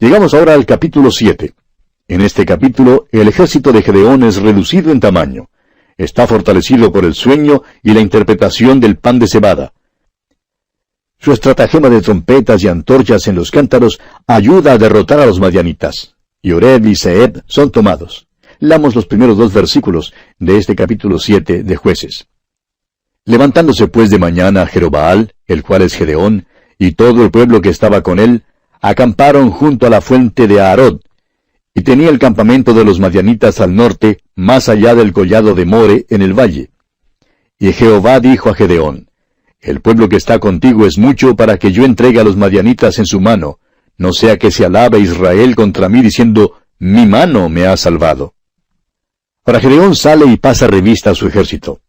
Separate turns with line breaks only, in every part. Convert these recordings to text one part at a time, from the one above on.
Llegamos ahora al capítulo 7. En este capítulo, el ejército de Gedeón es reducido en tamaño. Está fortalecido por el sueño y la interpretación del pan de cebada. Su estratagema de trompetas y antorchas en los cántaros ayuda a derrotar a los madianitas. Y Oreb y Zeeb son tomados. Leamos los primeros 2 versículos de este capítulo 7 de Jueces. Levantándose pues de mañana Jerobaal, el cual es Gedeón, y todo el pueblo que estaba con él, acamparon junto a la fuente de Aarod, y tenía el campamento de los madianitas al norte, más allá del collado de More, en el valle. Y Jehová dijo a Gedeón, el pueblo que está contigo es mucho para que yo entregue a los madianitas en su mano, no sea que se alabe Israel contra mí diciendo, mi mano me ha salvado. Ahora Gedeón sale y pasa revista a su ejército.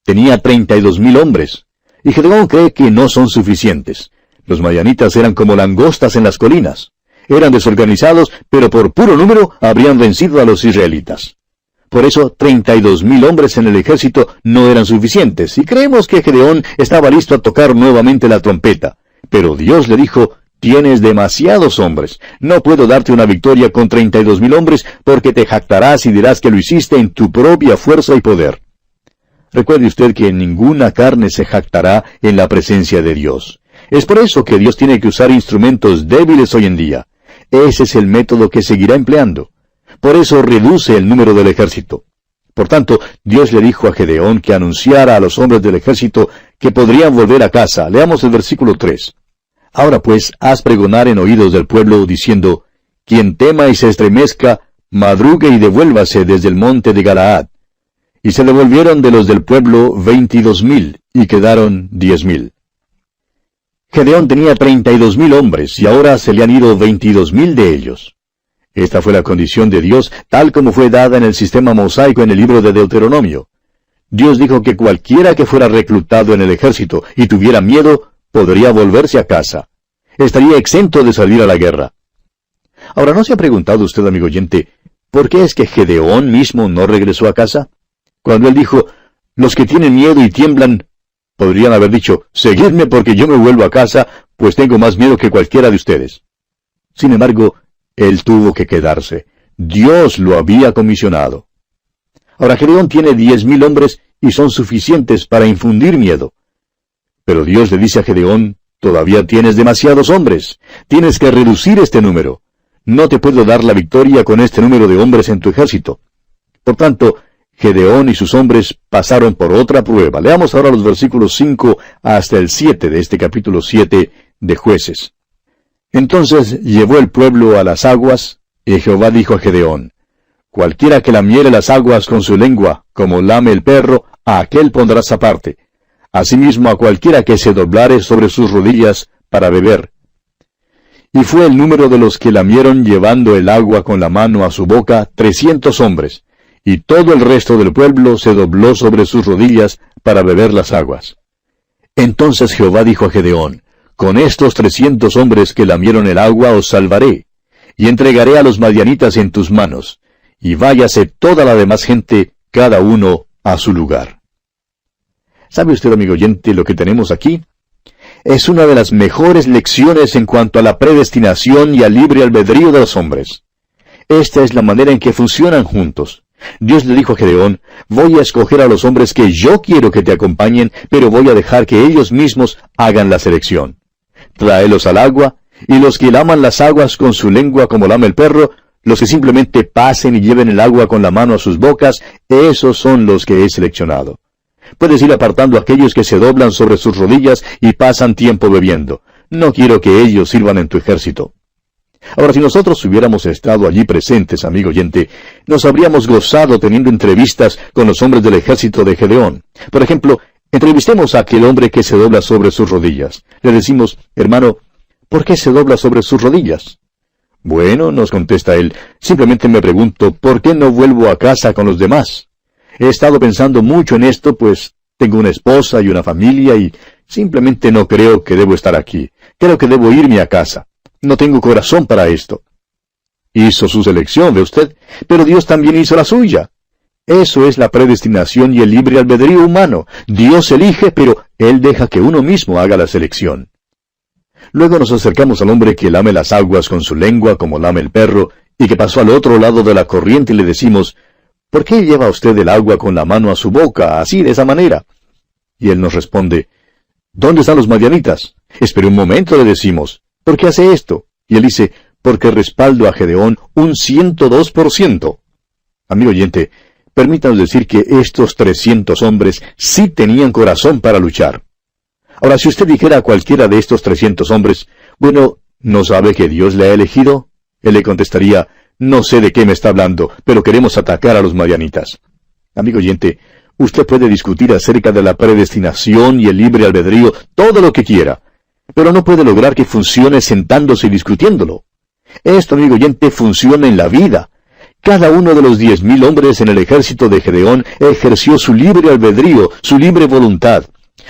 Tenía 32,000 hombres, y Gedeón cree que no son suficientes. Los madianitas eran como langostas en las colinas. Eran desorganizados, pero por puro número habrían vencido a los israelitas. Por eso 32,000 hombres en el ejército no eran suficientes, y creemos que Gedeón estaba listo a tocar nuevamente la trompeta. Pero Dios le dijo, tienes demasiados hombres. No puedo darte una victoria con 32,000 hombres, porque te jactarás y dirás que lo hiciste en tu propia fuerza y poder. Recuerde usted que ninguna carne se jactará en la presencia de Dios. Es por eso que Dios tiene que usar instrumentos débiles hoy en día. Ese es el método que seguirá empleando. Por eso reduce el número del ejército. Por tanto, Dios le dijo a Gedeón que anunciara a los hombres del ejército que podrían volver a casa. Leamos el versículo 3. Ahora pues, haz pregonar en oídos del pueblo, diciendo, quien tema y se estremezca, madrugue y devuélvase desde el monte de Galaad. Y se devolvieron de los del pueblo 22,000, y quedaron 10,000. Gedeón tenía 32,000 hombres, y ahora se le han ido 22,000 de ellos. Esta fue la condición de Dios, tal como fue dada en el sistema mosaico en el libro de Deuteronomio. Dios dijo que cualquiera que fuera reclutado en el ejército y tuviera miedo, podría volverse a casa. Estaría exento de salir a la guerra. Ahora, ¿no se ha preguntado usted, amigo oyente, por qué es que Gedeón mismo no regresó a casa? Cuando él dijo, los que tienen miedo y tiemblan, podrían haber dicho, seguidme porque yo me vuelvo a casa, pues tengo más miedo que cualquiera de ustedes. Sin embargo, él tuvo que quedarse. Dios lo había comisionado. Ahora Gedeón tiene 10,000 hombres y son suficientes para infundir miedo. Pero Dios le dice a Gedeón, todavía tienes demasiados hombres. Tienes que reducir este número. No te puedo dar la victoria con este número de hombres en tu ejército. Por tanto, Gedeón y sus hombres pasaron por otra prueba. Leamos ahora los versículos 5 hasta el 7 de este capítulo 7 de Jueces. Entonces llevó el pueblo a las aguas, y Jehová dijo a Gedeón, cualquiera que lamiere las aguas con su lengua, como lame el perro, a aquel pondrás aparte. Asimismo a cualquiera que se doblare sobre sus rodillas para beber. Y fue el número de los que lamieron llevando el agua con la mano a su boca 300 hombres, y todo el resto del pueblo se dobló sobre sus rodillas para beber las aguas. Entonces Jehová dijo a Gedeón, con estos 300 hombres que lamieron el agua os salvaré, y entregaré a los madianitas en tus manos, y váyase toda la demás gente, cada uno a su lugar. ¿Sabe usted, amigo oyente, lo que tenemos aquí? Es una de las mejores lecciones en cuanto a la predestinación y al libre albedrío de los hombres. Esta es la manera en que funcionan juntos. Dios le dijo a Gedeón, voy a escoger a los hombres que yo quiero que te acompañen, pero voy a dejar que ellos mismos hagan la selección. Tráelos al agua, y los que laman las aguas con su lengua como lame el perro, los que simplemente pasen y lleven el agua con la mano a sus bocas, esos son los que he seleccionado. Puedes ir apartando a aquellos que se doblan sobre sus rodillas y pasan tiempo bebiendo. No quiero que ellos sirvan en tu ejército. Ahora, si nosotros hubiéramos estado allí presentes, amigo oyente, nos habríamos gozado teniendo entrevistas con los hombres del ejército de Gedeón. Por ejemplo, entrevistemos a aquel hombre que se dobla sobre sus rodillas. Le decimos, hermano, ¿por qué se dobla sobre sus rodillas? Bueno, nos contesta él, simplemente me pregunto, ¿por qué no vuelvo a casa con los demás? He estado pensando mucho en esto, pues tengo una esposa y una familia y simplemente no creo que debo estar aquí. Creo que debo irme a casa. No tengo corazón para esto. Hizo su selección, ¿ve usted? Pero Dios también hizo la suya. Eso es la predestinación y el libre albedrío humano. Dios elige, pero Él deja que uno mismo haga la selección. Luego nos acercamos al hombre que lame las aguas con su lengua como lame el perro, y que pasó al otro lado de la corriente y le decimos, ¿por qué lleva usted el agua con la mano a su boca, así, de esa manera? Y él nos responde, ¿dónde están los madianitas? Espere un momento, le decimos, ¿por qué hace esto? Y él dice, porque respaldo a Gedeón un 102%. Amigo oyente, permítanos decir que estos 300 hombres sí tenían corazón para luchar. Ahora, si usted dijera a cualquiera de estos 300 hombres, bueno, ¿no sabe que Dios le ha elegido? Él le contestaría, no sé de qué me está hablando, pero queremos atacar a los madianitas. Amigo oyente, usted puede discutir acerca de la predestinación y el libre albedrío todo lo que quiera, pero no puede lograr que funcione sentándose y discutiéndolo. Esto, amigo oyente, funciona en la vida. Cada uno de los 10,000 hombres en el ejército de Gedeón ejerció su libre albedrío, su libre voluntad.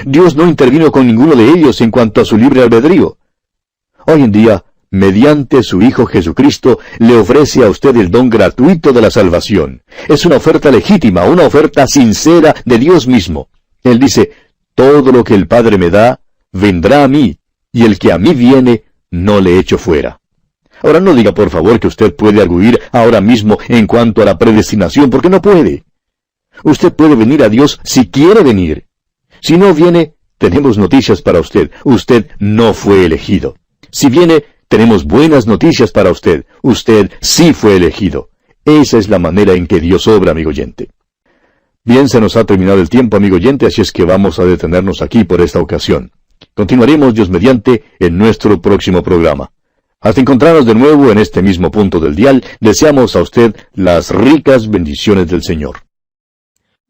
Dios no intervino con ninguno de ellos en cuanto a su libre albedrío. Hoy en día, mediante su Hijo Jesucristo, le ofrece a usted el don gratuito de la salvación. Es una oferta legítima, una oferta sincera de Dios mismo. Él dice, todo lo que el Padre me da, vendrá a mí, y el que a mí viene, no le echo fuera. Ahora no diga por favor que usted puede arguir ahora mismo en cuanto a la predestinación, porque no puede. Usted puede venir a Dios si quiere venir. Si no viene, tenemos noticias para usted. Usted no fue elegido. Si viene, tenemos buenas noticias para usted. Usted sí fue elegido. Esa es la manera en que Dios obra, amigo oyente. Bien, se nos ha terminado el tiempo, amigo oyente, así es que vamos a detenernos aquí por esta ocasión. Continuaremos, Dios mediante, en nuestro próximo programa. Hasta encontrarnos de nuevo en este mismo punto del dial, deseamos a usted las ricas bendiciones del Señor.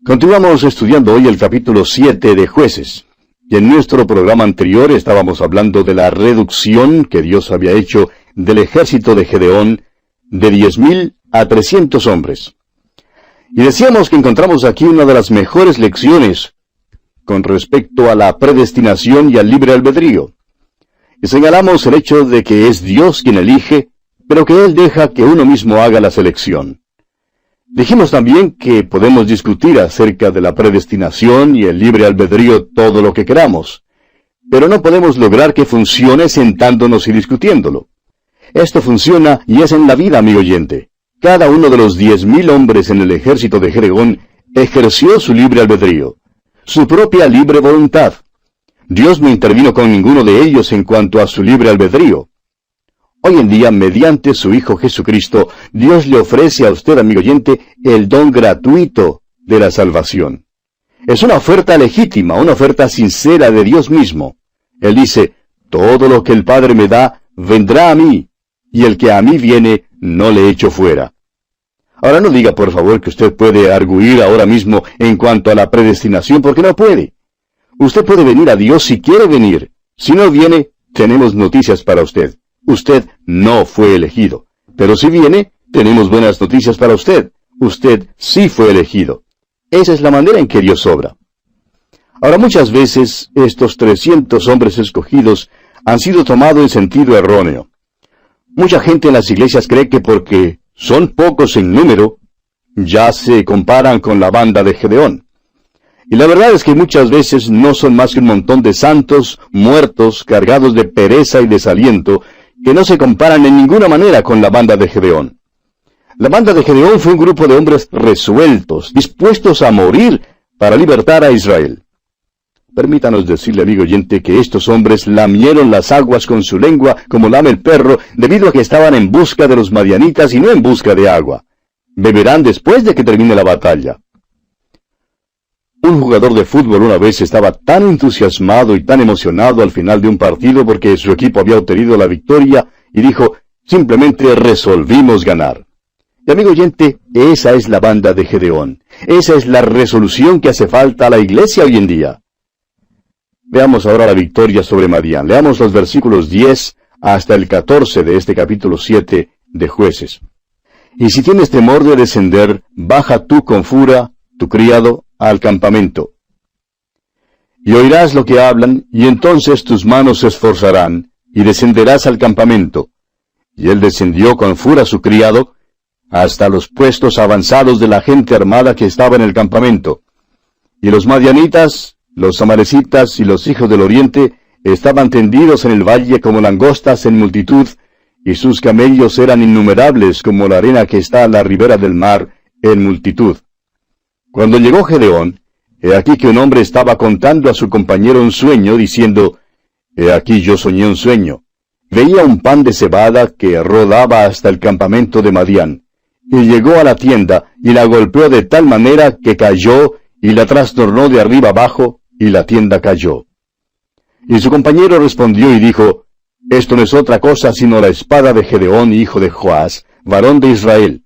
Continuamos estudiando hoy el capítulo 7 de Jueces. Y en nuestro programa anterior estábamos hablando de la reducción que Dios había hecho del ejército de Gedeón de 10,000 a 300 hombres. Y decíamos que encontramos aquí una de las mejores lecciones con respecto a la predestinación y al libre albedrío. Y señalamos el hecho de que es Dios quien elige, pero que Él deja que uno mismo haga la selección. Dijimos también que podemos discutir acerca de la predestinación y el libre albedrío todo lo que queramos, pero no podemos lograr que funcione sentándonos y discutiéndolo. Esto funciona y es en la vida, amigo oyente. Cada uno de los 10,000 hombres en el ejército de Gedeón ejerció su libre albedrío, su propia libre voluntad. Dios no intervino con ninguno de ellos en cuanto a su libre albedrío. Hoy en día, mediante su Hijo Jesucristo, Dios le ofrece a usted, amigo oyente, el don gratuito de la salvación. Es una oferta legítima, una oferta sincera de Dios mismo. Él dice, todo lo que el Padre me da, vendrá a mí, y el que a mí viene, no le echo fuera. Ahora no diga, por favor, que usted puede arguir ahora mismo en cuanto a la predestinación, porque no puede. Usted puede venir a Dios si quiere venir. Si no viene, tenemos noticias para usted. Usted no fue elegido. Pero si viene, tenemos buenas noticias para usted. Usted sí fue elegido. Esa es la manera en que Dios obra. Ahora, muchas veces, estos 300 hombres escogidos han sido tomados en sentido erróneo. Mucha gente en las iglesias cree que porque son pocos en número, ya se comparan con la banda de Gedeón. Y la verdad es que muchas veces no son más que un montón de santos, muertos, cargados de pereza y desaliento, que no se comparan en ninguna manera con la banda de Gedeón. La banda de Gedeón fue un grupo de hombres resueltos, dispuestos a morir para libertar a Israel. Permítanos decirle, amigo oyente, que estos hombres lamieron las aguas con su lengua como lame el perro, debido a que estaban en busca de los madianitas y no en busca de agua. Beberán después de que termine la batalla. Un jugador de fútbol una vez estaba tan entusiasmado y tan emocionado al final de un partido porque su equipo había obtenido la victoria y dijo, simplemente resolvimos ganar. Y amigo oyente, esa es la banda de Gedeón. Esa es la resolución que hace falta a la iglesia hoy en día. Veamos ahora la victoria sobre Madián. Leamos los versículos 10 hasta el 14 de este capítulo 7 de Jueces. Y si tienes temor de descender, baja tú con Fura, tu criado, al campamento. Y oirás lo que hablan, y entonces tus manos se esforzarán, y descenderás al campamento. Y él descendió con Fura su criado, hasta los puestos avanzados de la gente armada que estaba en el campamento. Y los madianitas, los amalecitas y los hijos del oriente estaban tendidos en el valle como langostas en multitud, y sus camellos eran innumerables como la arena que está a la ribera del mar en multitud. Cuando llegó Gedeón, he aquí que un hombre estaba contando a su compañero un sueño, diciendo, he aquí yo soñé un sueño. Veía un pan de cebada que rodaba hasta el campamento de Madián, y llegó a la tienda, y la golpeó de tal manera que cayó, y la trastornó de arriba abajo, y la tienda cayó. Y su compañero respondió y dijo, esto no es otra cosa sino la espada de Gedeón, hijo de Joás, varón de Israel.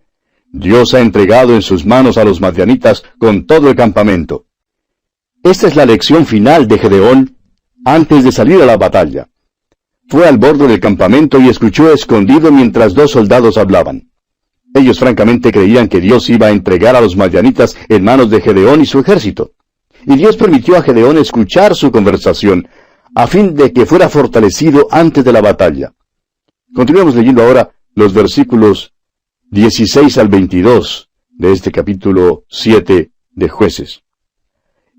Dios ha entregado en sus manos a los madianitas con todo el campamento. Esta es la lección final de Gedeón antes de salir a la batalla. Fue al borde del campamento y escuchó escondido mientras dos soldados hablaban. Ellos francamente creían que Dios iba a entregar a los madianitas en manos de Gedeón y su ejército. Y Dios permitió a Gedeón escuchar su conversación, a fin de que fuera fortalecido antes de la batalla. Continuamos leyendo ahora los versículos 16 al 22 de este capítulo 7 de Jueces.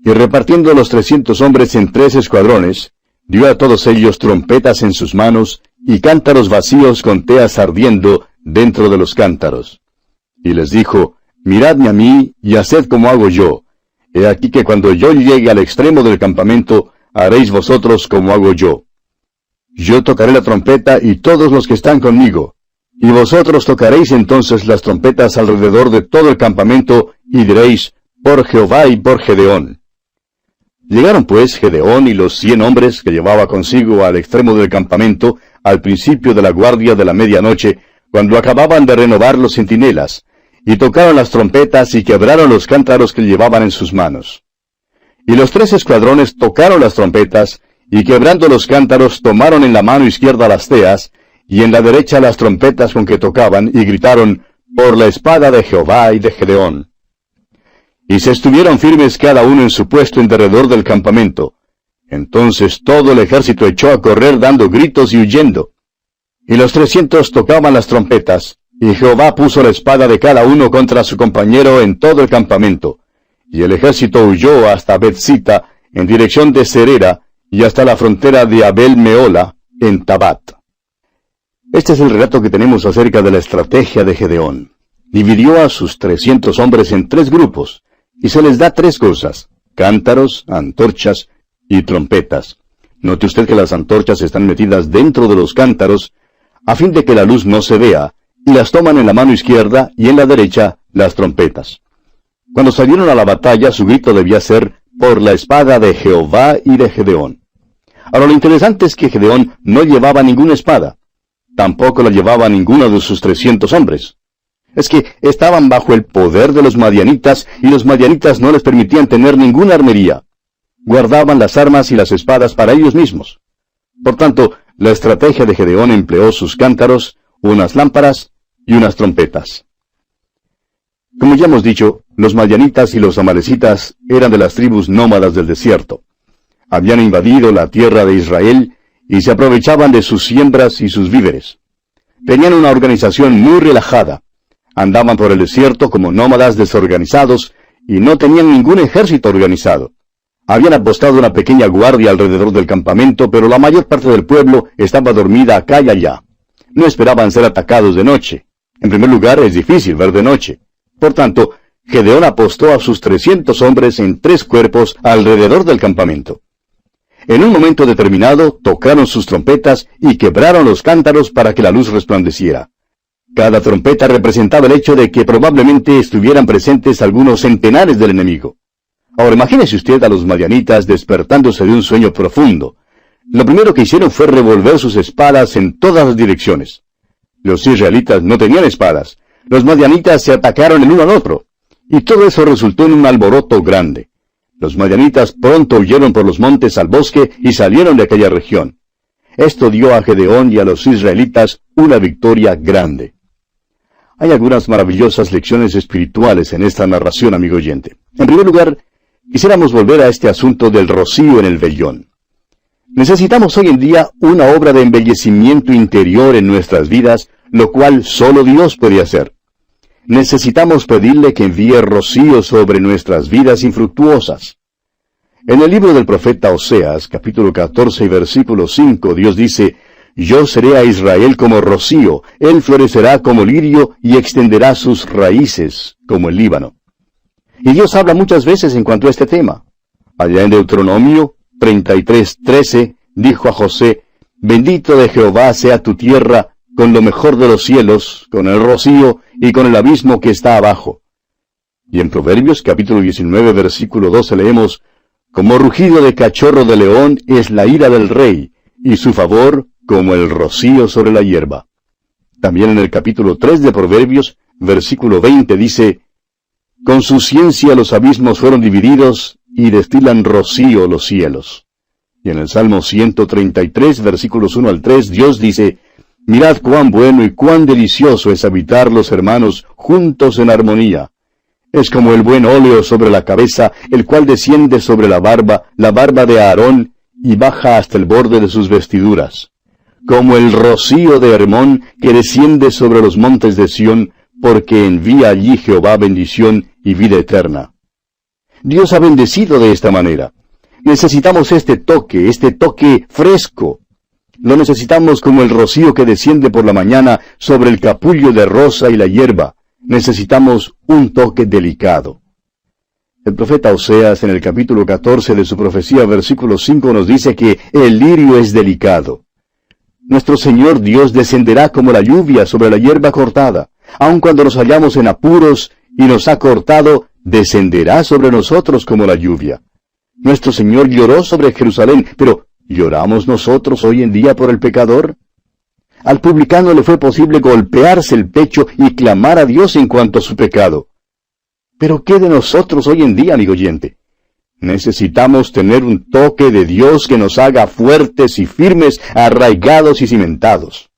Y repartiendo los 300 hombres en 3 escuadrones, dio a todos ellos trompetas en sus manos y cántaros vacíos con teas ardiendo dentro de los cántaros. Y les dijo, miradme a mí y haced como hago yo. He aquí que cuando yo llegue al extremo del campamento, haréis vosotros como hago yo. Yo tocaré la trompeta y todos los que están conmigo, y vosotros tocaréis entonces las trompetas alrededor de todo el campamento, y diréis, por Jehová y por Gedeón. Llegaron pues Gedeón y los 100 hombres que llevaba consigo al extremo del campamento, al principio de la guardia de la medianoche, cuando acababan de renovar los centinelas, y tocaron las trompetas y quebraron los cántaros que llevaban en sus manos. Y los 3 escuadrones tocaron las trompetas, y quebrando los cántaros tomaron en la mano izquierda las teas, y en la derecha las trompetas con que tocaban, y gritaron, por la espada de Jehová y de Gedeón. Y se estuvieron firmes cada uno en su puesto en derredor del campamento. Entonces todo el ejército echó a correr dando gritos y huyendo. Y los 300 tocaban las trompetas, y Jehová puso la espada de cada uno contra su compañero en todo el campamento. Y el ejército huyó hasta Betzita, en dirección de Serera, y hasta la frontera de Abel-Meola, en Tabat. Este es el relato que tenemos acerca de la estrategia de Gedeón. Dividió a sus 300 hombres en 3 grupos, y se les da 3 cosas: cántaros, antorchas y trompetas. Note usted que las antorchas están metidas dentro de los cántaros, a fin de que la luz no se vea, y las toman en la mano izquierda y en la derecha las trompetas. Cuando salieron a la batalla, su grito debía ser, por la espada de Jehová y de Gedeón. Ahora lo interesante es que Gedeón no llevaba ninguna espada. Tampoco la llevaba ninguno de sus 300 hombres. Es que estaban bajo el poder de los madianitas, y los madianitas no les permitían tener ninguna armería. Guardaban las armas y las espadas para ellos mismos. Por tanto, la estrategia de Gedeón empleó sus cántaros, unas lámparas y unas trompetas. Como ya hemos dicho, los madianitas y los amalecitas eran de las tribus nómadas del desierto. Habían invadido la tierra de Israel y se aprovechaban de sus siembras y sus víveres. Tenían una organización muy relajada. Andaban por el desierto como nómadas desorganizados y no tenían ningún ejército organizado. Habían apostado una pequeña guardia alrededor del campamento, pero la mayor parte del pueblo estaba dormida acá y allá. No esperaban ser atacados de noche. En primer lugar, es difícil ver de noche. Por tanto, Gedeón apostó a sus 300 hombres en 3 cuerpos alrededor del campamento. En un momento determinado, tocaron sus trompetas y quebraron los cántaros para que la luz resplandeciera. Cada trompeta representaba el hecho de que probablemente estuvieran presentes algunos centenares del enemigo. Ahora imagínese usted a los madianitas despertándose de un sueño profundo. Lo primero que hicieron fue revolver sus espadas en todas las direcciones. Los israelitas no tenían espadas. Los madianitas se atacaron el uno al otro. Y todo eso resultó en un alboroto grande. Los madianitas pronto huyeron por los montes al bosque y salieron de aquella región. Esto dio a Gedeón y a los israelitas una victoria grande. Hay algunas maravillosas lecciones espirituales en esta narración, amigo oyente. En primer lugar, quisiéramos volver a este asunto del rocío en el vellón. Necesitamos hoy en día una obra de embellecimiento interior en nuestras vidas, lo cual solo Dios puede hacer. Necesitamos pedirle que envíe rocío sobre nuestras vidas infructuosas. En el libro del profeta Oseas, capítulo 14 y versículo 5, Dios dice: Yo seré a Israel como rocío, él florecerá como lirio y extenderá sus raíces como el Líbano. Y Dios habla muchas veces en cuanto a este tema. Allá en Deuteronomio 33:13 dijo a José: Bendito de Jehová sea tu tierra con lo mejor de los cielos, con el rocío y con el abismo que está abajo. Y en Proverbios capítulo 19 versículo 12 leemos: Como rugido de cachorro de león es la ira del rey, y su favor como el rocío sobre la hierba. También en el capítulo 3 de Proverbios, versículo 20 dice: Con su ciencia los abismos fueron divididos, y destilan rocío los cielos. Y en el Salmo 133, versículos 1 al 3, Dios dice: Mirad cuán bueno y cuán delicioso es habitar los hermanos juntos en armonía. Es como el buen óleo sobre la cabeza, el cual desciende sobre la barba de Aarón, y baja hasta el borde de sus vestiduras. Como el rocío de Hermón, que desciende sobre los montes de Sión, porque envía allí Jehová bendición y vida eterna. Dios ha bendecido de esta manera. Necesitamos este toque fresco. Lo necesitamos como el rocío que desciende por la mañana sobre el capullo de rosa y la hierba. Necesitamos un toque delicado. El profeta Oseas, en el capítulo 14 de su profecía, versículo 5, nos dice que el lirio es delicado. Nuestro Señor Dios descenderá como la lluvia sobre la hierba cortada. Aun cuando nos hallamos en apuros y nos ha cortado, descenderá sobre nosotros como la lluvia. Nuestro Señor lloró sobre Jerusalén, pero ¿lloramos nosotros hoy en día por el pecador? Al publicano le fue posible golpearse el pecho y clamar a Dios en cuanto a su pecado. Pero ¿qué de nosotros hoy en día, amigo oyente? Necesitamos tener un toque de Dios que nos haga fuertes y firmes, arraigados y cimentados.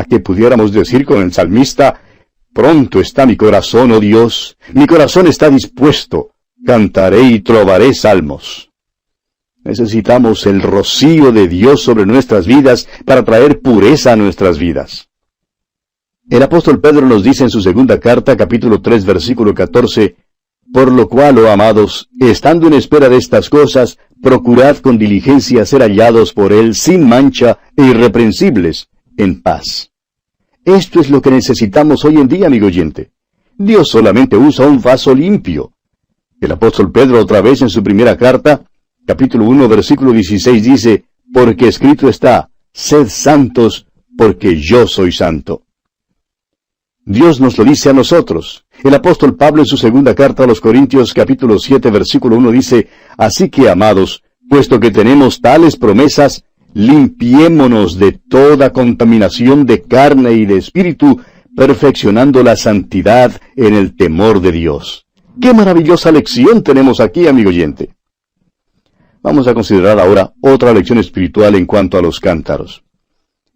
Que pudiéramos decir con el salmista: Pronto está mi corazón, oh Dios, mi corazón está dispuesto, cantaré y trovaré salmos. Necesitamos el rocío de Dios sobre nuestras vidas para traer pureza a nuestras vidas. El apóstol Pedro nos dice en su segunda carta, capítulo 3, versículo 14, Por lo cual, oh amados, estando en espera de estas cosas, procurad con diligencia ser hallados por Él sin mancha e irreprensibles, en paz. Esto es lo que necesitamos hoy en día, amigo oyente. Dios solamente usa un vaso limpio. El apóstol Pedro, otra vez en su primera carta, capítulo 1, versículo 16, dice: Porque escrito está: Sed santos, porque yo soy santo. Dios nos lo dice a nosotros. El apóstol Pablo en su segunda carta a los Corintios, capítulo 7, versículo 1, dice: Así que, amados, puesto que tenemos tales promesas, limpiémonos de toda contaminación de carne y de espíritu, perfeccionando la santidad en el temor de Dios. ¡Qué maravillosa lección tenemos aquí, amigo oyente! Vamos a considerar ahora otra lección espiritual en cuanto a los cántaros.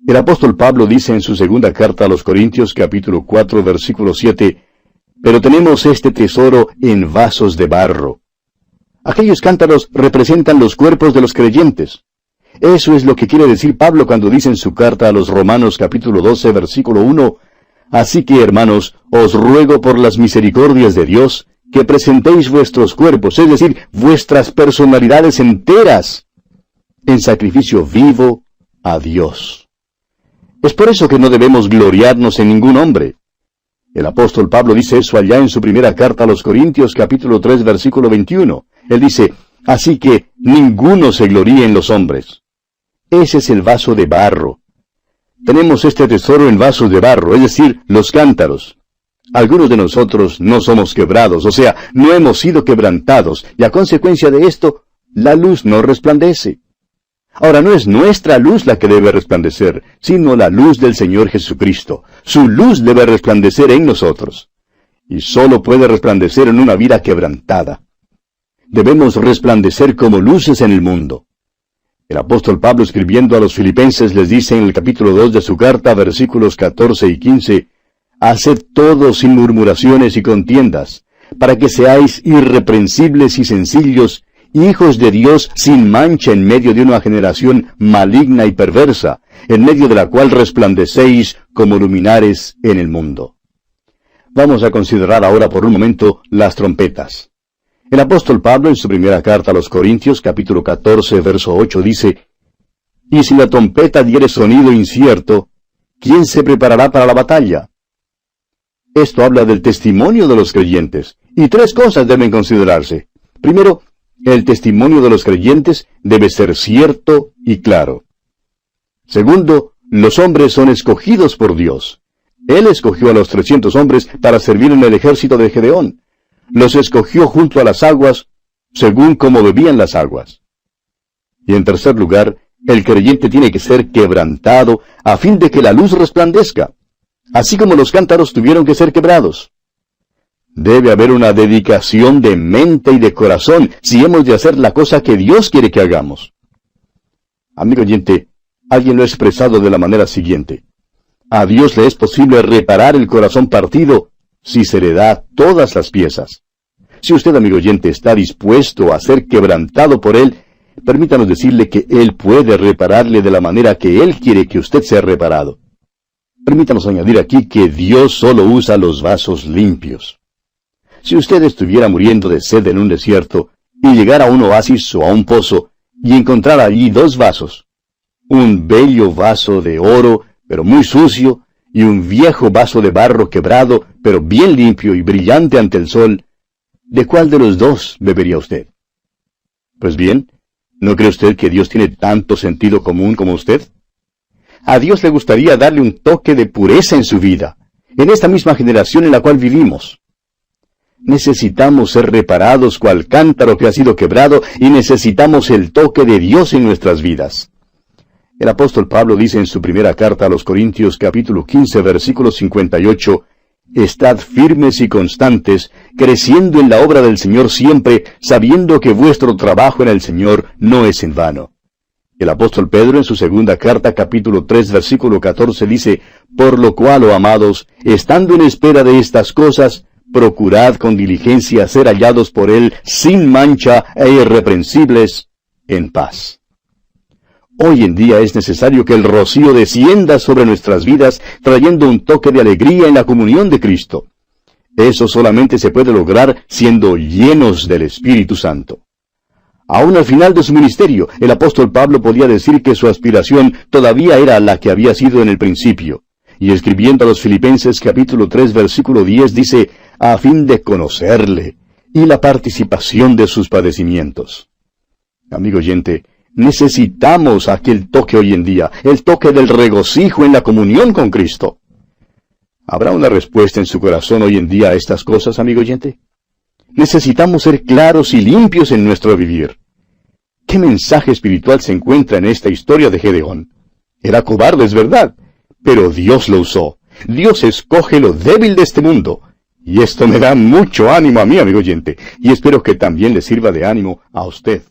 El apóstol Pablo dice en su segunda carta a los Corintios, capítulo 4, versículo 7, Pero tenemos este tesoro en vasos de barro. Aquellos cántaros representan los cuerpos de los creyentes. Eso es lo que quiere decir Pablo cuando dice en su carta a los Romanos, capítulo 12, versículo 1, Así que, hermanos, os ruego por las misericordias de Dios, que presentéis vuestros cuerpos, es decir, vuestras personalidades enteras, en sacrificio vivo a Dios. Es por eso que no debemos gloriarnos en ningún hombre. El apóstol Pablo dice eso allá en su primera carta a los Corintios, capítulo 3, versículo 21. Él dice: Así que ninguno se gloríe en los hombres. Ese es el vaso de barro. Tenemos este tesoro en vasos de barro, es decir, los cántaros. Algunos de nosotros no somos quebrados, o sea, no hemos sido quebrantados, y a consecuencia de esto, la luz no resplandece. Ahora, no es nuestra luz la que debe resplandecer, sino la luz del Señor Jesucristo. Su luz debe resplandecer en nosotros. Y solo puede resplandecer en una vida quebrantada. Debemos resplandecer como luces en el mundo. El apóstol Pablo, escribiendo a los filipenses, les dice en el capítulo 2 de su carta, versículos 14 y 15, Haced todo sin murmuraciones y contiendas, para que seáis irreprensibles y sencillos, hijos de Dios sin mancha en medio de una generación maligna y perversa, en medio de la cual resplandecéis como luminares en el mundo. Vamos a considerar ahora por un momento las trompetas. El apóstol Pablo en su primera carta a los Corintios, capítulo 14, verso 8, dice, «Y si la trompeta diere sonido incierto, ¿quién se preparará para la batalla?» Esto habla del testimonio de los creyentes, y tres cosas deben considerarse. Primero, el testimonio de los creyentes debe ser cierto y claro. Segundo, los hombres son escogidos por Dios. Él escogió a los 300 hombres para servir en el ejército de Gedeón. Los escogió junto a las aguas, según como bebían las aguas. Y en tercer lugar, el creyente tiene que ser quebrantado a fin de que la luz resplandezca, así como los cántaros tuvieron que ser quebrados. Debe haber una dedicación de mente y de corazón si hemos de hacer la cosa que Dios quiere que hagamos. Amigo oyente, alguien lo ha expresado de la manera siguiente. A Dios le es posible reparar el corazón partido si se le da todas las piezas. Si usted, amigo oyente, está dispuesto a ser quebrantado por Él, permítanos decirle que Él puede repararle de la manera que Él quiere que usted sea reparado. Permítanos añadir aquí que Dios solo usa los vasos limpios. Si usted estuviera muriendo de sed en un desierto, y llegara a un oasis o a un pozo, y encontrara allí dos vasos, un bello vaso de oro, pero muy sucio, y un viejo vaso de barro quebrado, pero bien limpio y brillante ante el sol, ¿de cuál de los dos bebería usted? Pues bien, ¿no cree usted que Dios tiene tanto sentido común como usted? A Dios le gustaría darle un toque de pureza en su vida, en esta misma generación en la cual vivimos. Necesitamos ser reparados cual cántaro que ha sido quebrado, y necesitamos el toque de Dios en nuestras vidas. El apóstol Pablo dice en su primera carta a los Corintios, capítulo 15, versículo 58, «Estad firmes y constantes, creciendo en la obra del Señor siempre, sabiendo que vuestro trabajo en el Señor no es en vano». El apóstol Pedro en su segunda carta, capítulo 3, versículo 14, dice, «Por lo cual, oh amados, estando en espera de estas cosas, procurad con diligencia ser hallados por Él sin mancha e irreprensibles, en paz». Hoy en día es necesario que el rocío descienda sobre nuestras vidas, trayendo un toque de alegría en la comunión de Cristo. Eso solamente se puede lograr siendo llenos del Espíritu Santo. Aún al final de su ministerio, el apóstol Pablo podía decir que su aspiración todavía era la que había sido en el principio. Y escribiendo a los Filipenses capítulo 3 versículo 10 dice, a fin de conocerle y la participación de sus padecimientos. Amigo oyente, necesitamos aquel toque hoy en día, el toque del regocijo en la comunión con Cristo. ¿Habrá una respuesta en su corazón hoy en día a estas cosas, amigo oyente? Necesitamos ser claros y limpios en nuestro vivir. ¿Qué mensaje espiritual se encuentra en esta historia de Gedeón? Era cobarde, es verdad, pero Dios lo usó. Dios escoge lo débil de este mundo. Y esto me da mucho ánimo a mí, amigo oyente, y espero que también le sirva de ánimo a usted.